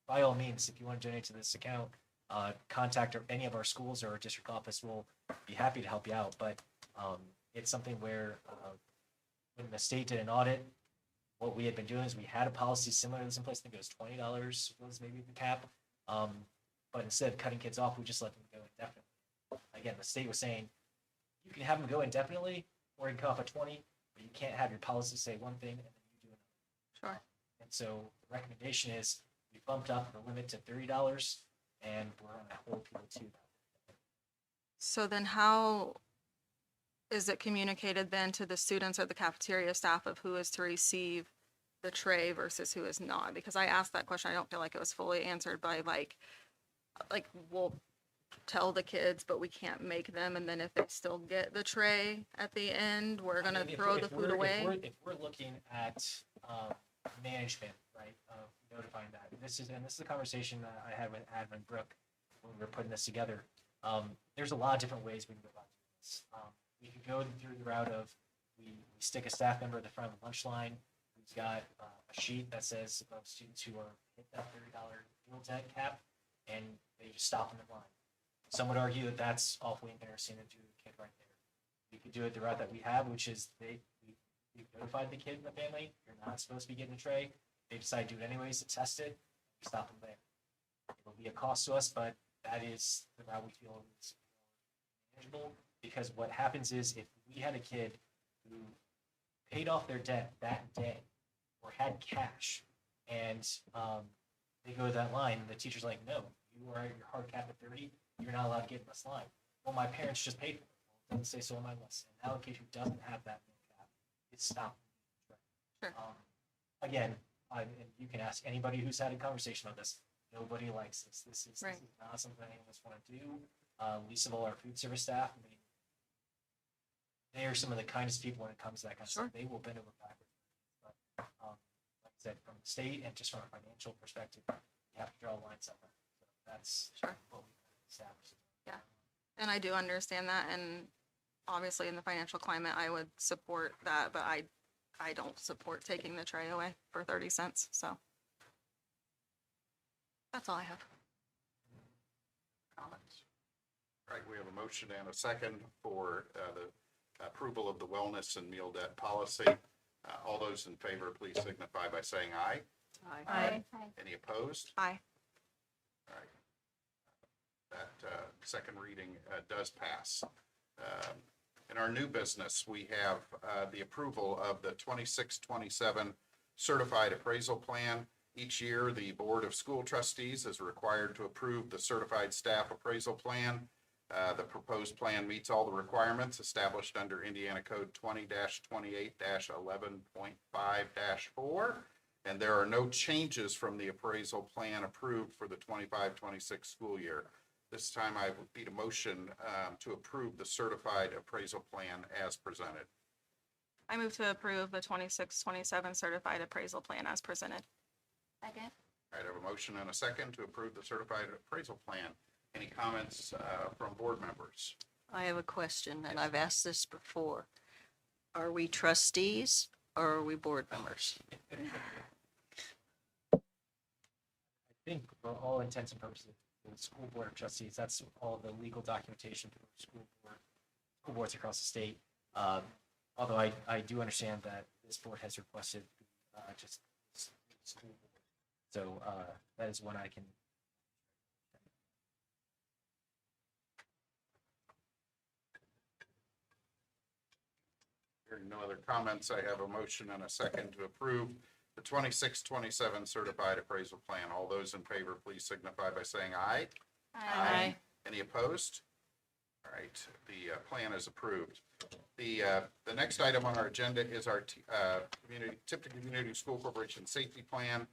Speaker 2: by all means, if you want to donate to this account, contact any of our schools or our district office. We'll be happy to help you out. But it's something where when the state did an audit, what we had been doing is we had a policy similar to this in place. I think it was $20 was maybe the cap. But instead of cutting kids off, we just let them go indefinitely. Again, the state was saying you can have them go indefinitely, or you can cut off at 20, but you can't have your policy say one thing and then you do another.
Speaker 1: Sure.
Speaker 2: And so the recommendation is we bumped up the limit to $30, and we're on a hold people to that.
Speaker 1: So then how is it communicated then to the students or the cafeteria staff of who is to receive the tray versus who is not? Because I asked that question, I don't feel like it was fully answered by like we'll tell the kids, but we can't make them, and then if they still get the tray at the end, we're gonna
Speaker 2: If
Speaker 1: throw
Speaker 2: we're-
Speaker 1: the
Speaker 2: if
Speaker 1: food
Speaker 2: we're-
Speaker 1: away?
Speaker 2: If we're looking at management, right, of notifying that, this is a conversation that I had with Adam and Brooke when we were putting this together. There's a lot of different ways we can go about this. We could go through the route of we stick a staff member at the front of the lunch line who's got a sheet that says of students who are hit that $30 meal debt cap, and they just stop them in line. Some would argue that that's awfully embarrassing to do to a kid right there. We could do it the route that we have, which is we've notified the kid and the family, you're not supposed to be getting a tray. They decide to do it anyways to test it, we stop them there. It'll be a cost to us, but that is the route we feel is manageable, because what happens is if we had a kid who paid off their debt that day or had cash, and they go to that line, the teacher's like, no, you are at your hard cap at 30, you're not allowed to get in this line. Well, my parents just paid for it. Well, it doesn't say so on my list. And now a kid who doesn't have that cap, it's stopped.
Speaker 1: Sure.
Speaker 2: Again, and you can ask anybody who's had a conversation on this. Nobody likes this. This is
Speaker 1: Right.
Speaker 2: not something any of us want to do. Least of all our food service staff. I mean, they are some of the kindest people when it comes to that kind of
Speaker 1: Sure.
Speaker 2: stuff. They will bend over backwards. But like I said, from the state and just from a financial perspective, you have to draw a line somewhere. So that's
Speaker 1: Sure.
Speaker 2: what we established.
Speaker 1: And I do understand that, and obviously in the financial climate, I would support that, but I don't support taking the tray away for 30 cents, so. That's all I have.
Speaker 5: Comments? All right, we have a motion and a second for the approval of the wellness and meal debt policy. All those in favor, please signify by saying aye.
Speaker 1: Aye.
Speaker 5: Any opposed?
Speaker 1: Aye.
Speaker 5: All right. That second reading does pass. In our new business, we have the approval of the 26-27 Certified Appraisal Plan. Each year, the Board of School Trustees is required to approve the Certified Staff Appraisal Plan. The proposed plan meets all the requirements established under Indiana Code 20-28-11.5-4. And there are no changes from the appraisal plan approved for the 25-26 school year. This time I would need a motion to approve the certified appraisal plan as presented.
Speaker 1: I move to approve the 26-27 certified appraisal plan as presented.
Speaker 4: Second.
Speaker 5: All right, I have a motion and a second to approve the certified appraisal plan. Any comments from board members?
Speaker 12: I have a question, and I've asked this before. Are we trustees or are we board members?
Speaker 2: I think for all intents and purposes, the school board of trustees, that's all the legal documentation for school boards across the state. Although I do understand that this board has requested just school board. So that is one I can.
Speaker 5: Hearing no other comments, I have a motion and a second to approve the 26-27 certified appraisal plan. All those in favor, please signify by saying aye.
Speaker 3: Aye.
Speaker 5: Any opposed? All right, the plan is approved. The next item on our agenda is our Tipton Community School Corporation Safety Plan.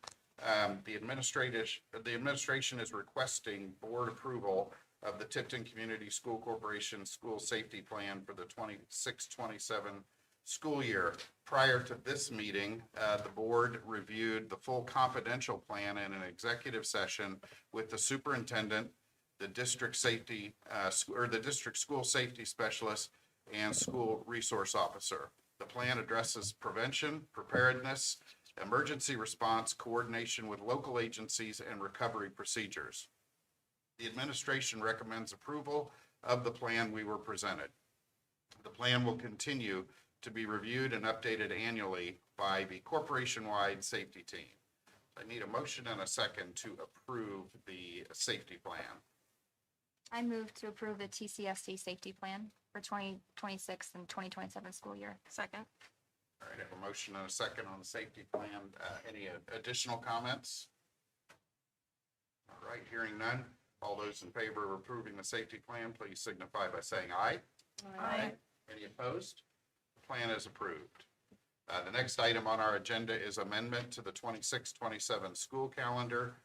Speaker 5: The administration is requesting board approval of the Tipton Community School Corporation School Safety Plan for the 26-27 school year. Prior to this meeting, the board reviewed the full confidential plan in an executive session with the superintendent, the district safety, or the district school safety specialist, and school resource officer. The plan addresses prevention, preparedness, emergency response, coordination with local agencies, and recovery procedures. The administration recommends approval of the plan we were presented. The plan will continue to be reviewed and updated annually by the corporation-wide safety team. I need a motion and a second to approve the safety plan.
Speaker 4: I move to approve the TCSD safety plan for 2026 and 2027 school year.
Speaker 1: Second.
Speaker 5: All right, I have a motion and a second on the safety plan. Any additional comments? All right, hearing none. All those in favor of approving the safety plan, please signify by saying aye.
Speaker 1: Aye.
Speaker 5: Any opposed? The plan is approved. The next item on our agenda is amendment to the 26-27 school calendar.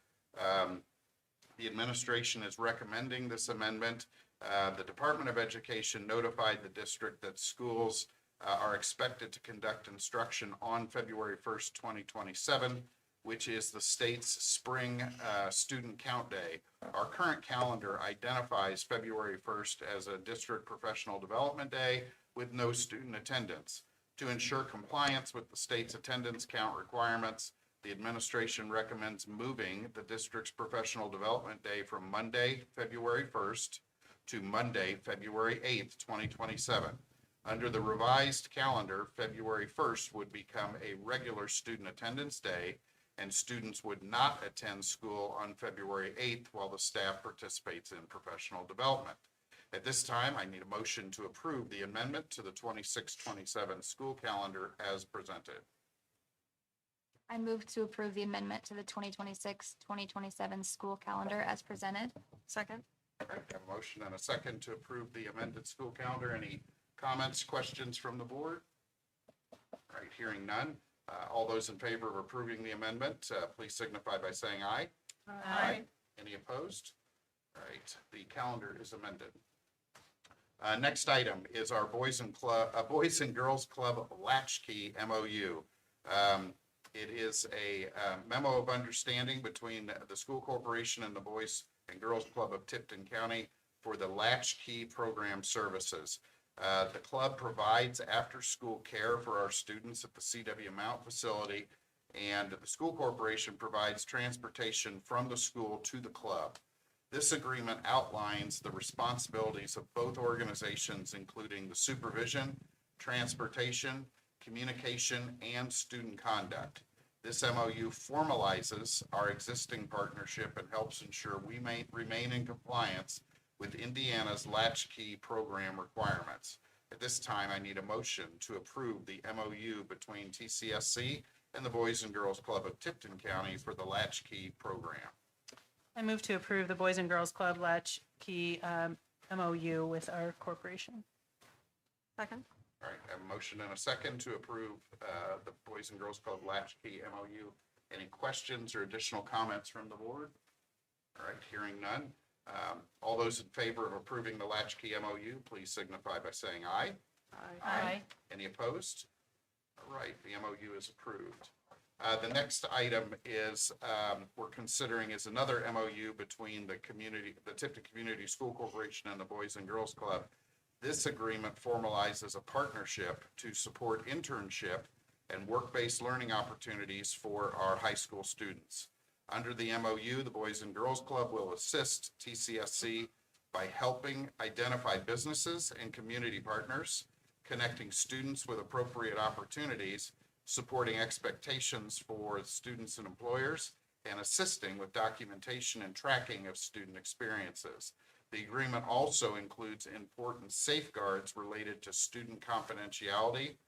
Speaker 5: The administration is recommending this amendment. The Department of Education notified the district that schools are expected to conduct instruction on February 1st, 2027, which is the state's spring student count day. Our current calendar identifies February 1st as a district professional development day with no student attendance. To ensure compliance with the state's attendance count requirements, the administration recommends moving the district's professional development day from Monday, February 1st to Monday, February 8th, 2027. Under the revised calendar, February 1st would become a regular student attendance day, and students would not attend school on February 8th while the staff participates in professional development. At this time, I need a motion to approve the amendment to the 26-27 school calendar as presented.
Speaker 4: I move to approve the amendment to the 2026-2027 school calendar as presented.
Speaker 1: Second.
Speaker 5: All right, I have a motion and a second to approve the amended school calendar. Any comments, questions from the board? All right, hearing none. All those in favor of approving the amendment, please signify by saying aye.
Speaker 1: Aye.
Speaker 5: Any opposed? All right, the calendar is amended. Next item is our Boys and Girls Club Latchkey MOU. It is a memo of understanding between the school corporation and the Boys and Girls Club of Tipton County for the Latchkey program services. The club provides after-school care for our students at the C.W. Mount facility, and the school corporation provides transportation from the school to the club. This agreement outlines the responsibilities of both organizations, including the supervision, transportation, communication, and student conduct. This MOU formalizes our existing partnership and helps ensure we may remain in compliance with Indiana's latchkey program requirements. At this time, I need a motion to approve the MOU between TCSC and the Boys and Girls Club of Tipton County for the latchkey program.
Speaker 3: I move to approve the Boys and Girls Club Latchkey MOU with our corporation.
Speaker 1: Second.
Speaker 5: All right, I have a motion and a second to approve the Boys and Girls Club latchkey MOU. Any questions or additional comments from the board? All right, hearing none. All those in favor of approving the latchkey MOU, please signify by saying aye.
Speaker 3: Aye.
Speaker 5: Any opposed? All right, the MOU is approved. The next item is, we're considering is another MOU between the Tipton Community School Corporation and the Boys and Girls Club. This agreement formalizes a partnership to support internship and work-based learning opportunities for our high school students. Under the MOU, the Boys and Girls Club will assist TCSC by helping identify businesses and community partners, connecting students with appropriate opportunities, supporting expectations for students and employers, and assisting with documentation and tracking of student experiences. The agreement also includes important safeguards related to student confidentiality,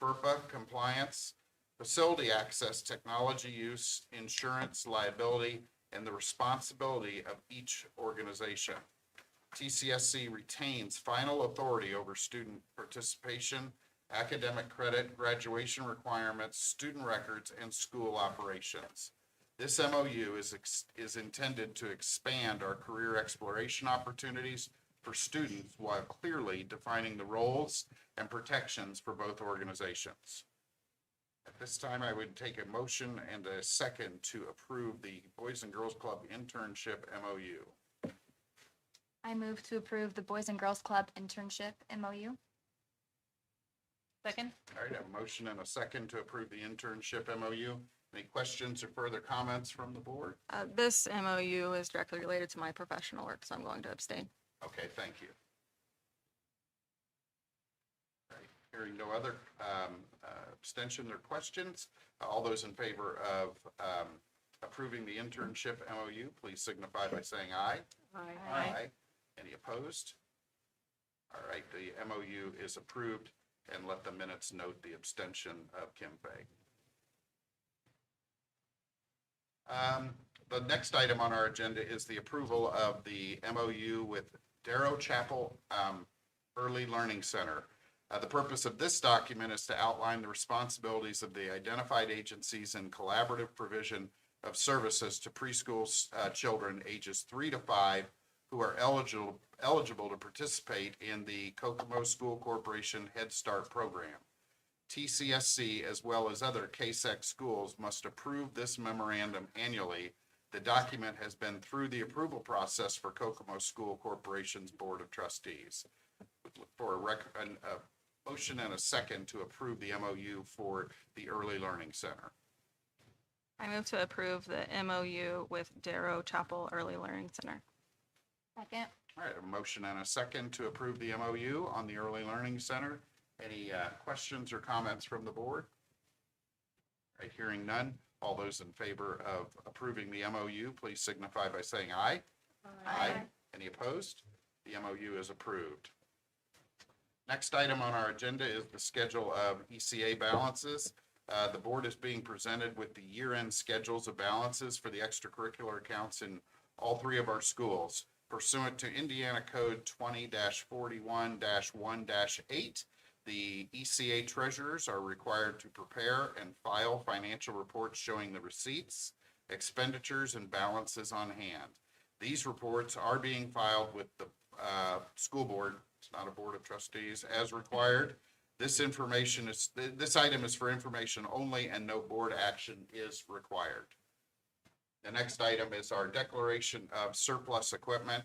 Speaker 5: FERPA compliance, facility access, technology use, insurance, liability, and the responsibility of each organization. TCSC retains final authority over student participation, academic credit, graduation requirements, student records, and school operations. This MOU is intended to expand our career exploration opportunities for students while clearly defining the roles and protections for both organizations. At this time, I would take a motion and a second to approve the Boys and Girls Club internship MOU.
Speaker 4: I move to approve the Boys and Girls Club internship MOU.
Speaker 3: Second?
Speaker 5: All right, I have a motion and a second to approve the internship MOU. Any questions or further comments from the board?
Speaker 1: This MOU is directly related to my professional work, so I'm going to abstain.
Speaker 5: Okay, thank you. All right, hearing no other abstention or questions, all those in favor of approving the internship MOU, please signify by saying aye.
Speaker 3: Aye.
Speaker 5: Any opposed? All right, the MOU is approved, and let the minutes note the abstention of Kim Fay. The next item on our agenda is the approval of the MOU with Darrow Chapel Early Learning Center. The purpose of this document is to outline the responsibilities of the identified agencies in collaborative provision of services to preschool children ages 3 to 5 who are eligible to participate in the Kokomo School Corporation Head Start program. TCSC, as well as other KSEC schools, must approve this memorandum annually. The document has been through the approval process for Kokomo School Corporation's Board of Trustees. Would look for a motion and a second to approve the MOU for the Early Learning Center.
Speaker 1: I move to approve the MOU with Darrow Chapel Early Learning Center.
Speaker 4: Second.
Speaker 5: All right, a motion and a second to approve the MOU on the Early Learning Center. Any questions or comments from the board? All right, hearing none. All those in favor of approving the MOU, please signify by saying aye. Aye. Any opposed? The MOU is approved. Next item on our agenda is the schedule of ECA balances. The board is being presented with the year-end schedules of balances for the extracurricular accounts in all three of our schools. Pursuant to Indiana Code 20-41-1-8, the ECA treasurers are required to prepare and file financial reports showing the receipts, expenditures, and balances on hand. These reports are being filed with the school board, it's not a board of trustees, as required. This item is for information only and no board action is required. The next item is our declaration of surplus equipment.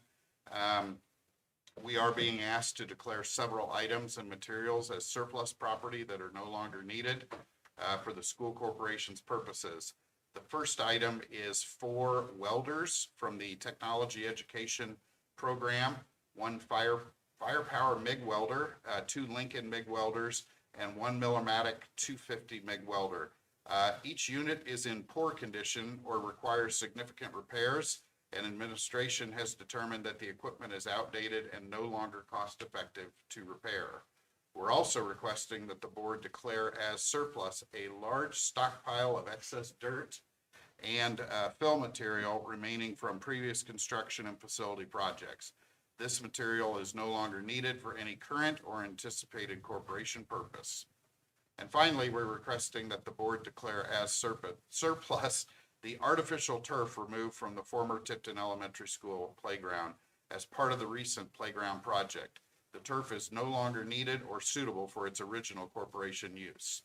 Speaker 5: We are being asked to declare several items and materials as surplus property that are no longer needed for the school corporation's purposes. The first item is 4 welders from the technology education program, 1 firepower MIG welder, 2 Lincoln MIG welders, and 1 Millermatic 250 MIG welder. Each unit is in poor condition or requires significant repairs, and administration has determined that the equipment is outdated and no longer cost-effective to repair. We're also requesting that the board declare as surplus a large stockpile of excess dirt and fill material remaining from previous construction and facility projects. This material is no longer needed for any current or anticipated corporation purpose. And finally, we're requesting that the board declare as surplus the artificial turf removed from the former Tipton Elementary School playground as part of the recent playground project. The turf is no longer needed or suitable for its original corporation use.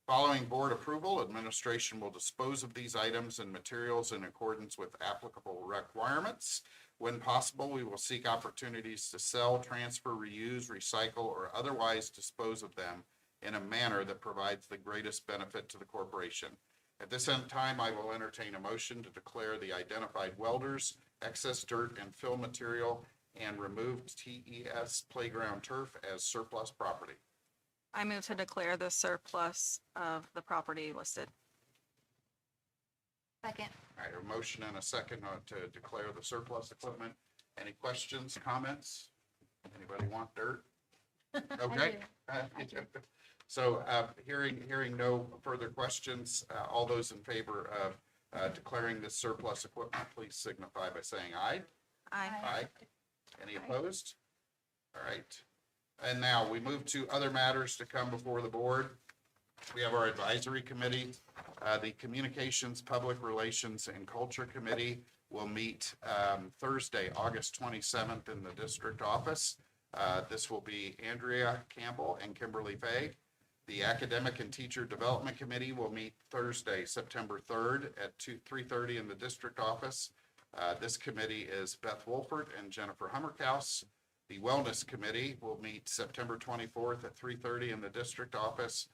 Speaker 5: Following board approval, administration will dispose of these items and materials in accordance with applicable requirements. When possible, we will seek opportunities to sell, transfer, reuse, recycle, or otherwise dispose of them in a manner that provides the greatest benefit to the corporation. At this time, I will entertain a motion to declare the identified welders, excess dirt and fill material, and removed TES playground turf as surplus property.
Speaker 1: I move to declare the surplus of the property listed.
Speaker 4: Second.
Speaker 5: All right, a motion and a second to declare the surplus equipment. Any questions, comments? Anybody want dirt? Okay. So hearing no further questions, all those in favor of declaring this surplus equipment, please signify by saying aye.
Speaker 1: Aye.
Speaker 5: Aye. Any opposed? All right. And now we move to other matters to come before the board. We have our advisory committee. The Communications, Public Relations, and Culture Committee will meet Thursday, August 27th in the district office. This will be Andrea Campbell and Kimberly Fay. The Academic and Teacher Development Committee will meet Thursday, September 3rd at 3:30 in the district office. This committee is Beth Wolford and Jennifer Hummerkaus. The Wellness Committee will meet September 24th at 3:30 in the district office.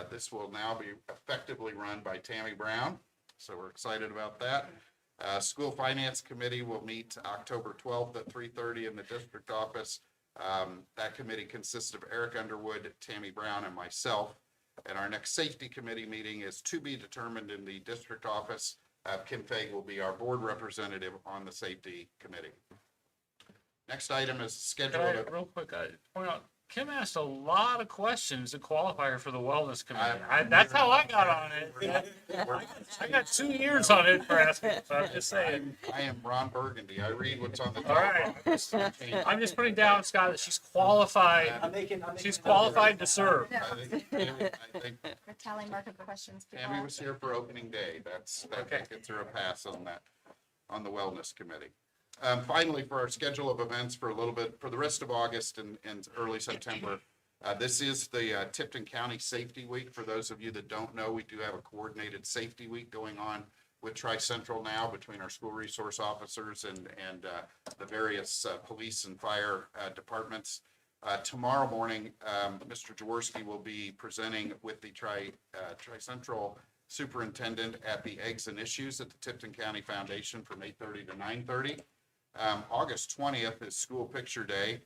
Speaker 5: This will now be effectively run by Tammy Brown, so we're excited about that. School Finance Committee will meet October 12th at 3:30 in the district office. That committee consists of Eric Underwood, Tammy Brown, and myself. And our next Safety Committee meeting is to be determined in the district office. Kim Fag will be our board representative on the Safety Committee. Next item is scheduled.
Speaker 10: Real quick, I point out, Kim asked a lot of questions to qualify her for the wellness committee. That's how I got on it. I got 2 years on it for asking, so I'm just saying.
Speaker 5: I am Ron Burgundy. I read what's on the.
Speaker 10: All right. I'm just putting down, Scott, that she's qualified. She's qualified to serve.
Speaker 5: I think
Speaker 4: The tally mark of questions. people
Speaker 5: Tammy
Speaker 4: ask.
Speaker 5: was here for opening day. That gets her a pass on that, on the Wellness Committee. Finally, for our schedule of events for the rest of August and early September, this is the Tipton County Safety Week. For those of you that don't know, we do have a coordinated safety week going on with Tri-Central now between our school resource officers and the various police and fire departments. Tomorrow morning, Mr. Jaworski will be presenting with the Tri-Central Superintendent at the Eggs and Issues at the Tipton County Foundation from 8:30 to 9:30. August 20th is School Picture Day.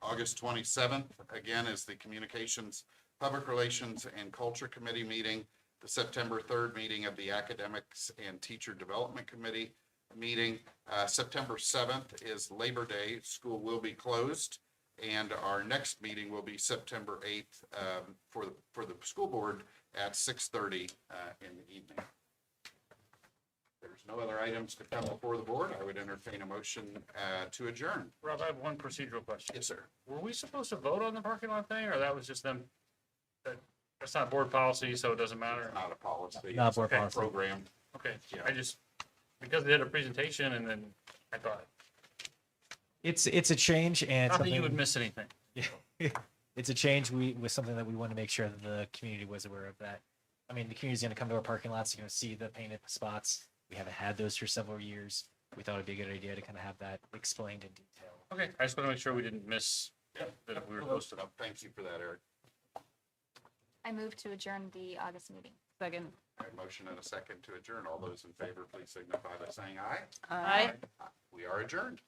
Speaker 5: August 27th, again, is the Communications, Public Relations, and Culture Committee meeting. The September 3rd meeting of the Academics and Teacher Development Committee meeting. September 7th is Labor Day. School will be closed. And our next meeting will be September 8th for the school board at 6:30 in the evening. There's no other items to come before the board. I would entertain a motion to adjourn.
Speaker 10: Rob, I have one procedural question.
Speaker 5: Yes, sir.
Speaker 10: Were we supposed to vote on the parking lot thing, or that was just them? That's not board policy, so it doesn't matter?
Speaker 5: Not a policy.
Speaker 2: Not
Speaker 5: It's a
Speaker 2: board policy.
Speaker 5: program.
Speaker 10: Okay,
Speaker 5: Yeah.
Speaker 10: I just, because they did a presentation and then I thought,
Speaker 2: It's a change and
Speaker 10: not that you
Speaker 2: something.
Speaker 10: would miss anything.
Speaker 2: It's a change with something that we want to make sure that the community was aware of that. I mean, the community's going to come to our parking lots, you're going to see the painted spots. We haven't had those for several years. We thought it'd be a good idea to kind of have that explained in detail.
Speaker 10: Okay, I just want to make sure we didn't miss that we were supposed to.
Speaker 5: No, thank you for that, Eric.
Speaker 4: I move to adjourn the August meeting.
Speaker 3: Second.
Speaker 5: A motion and a second to adjourn. All those in favor, please signify by saying aye.
Speaker 3: Aye.
Speaker 5: We are adjourned.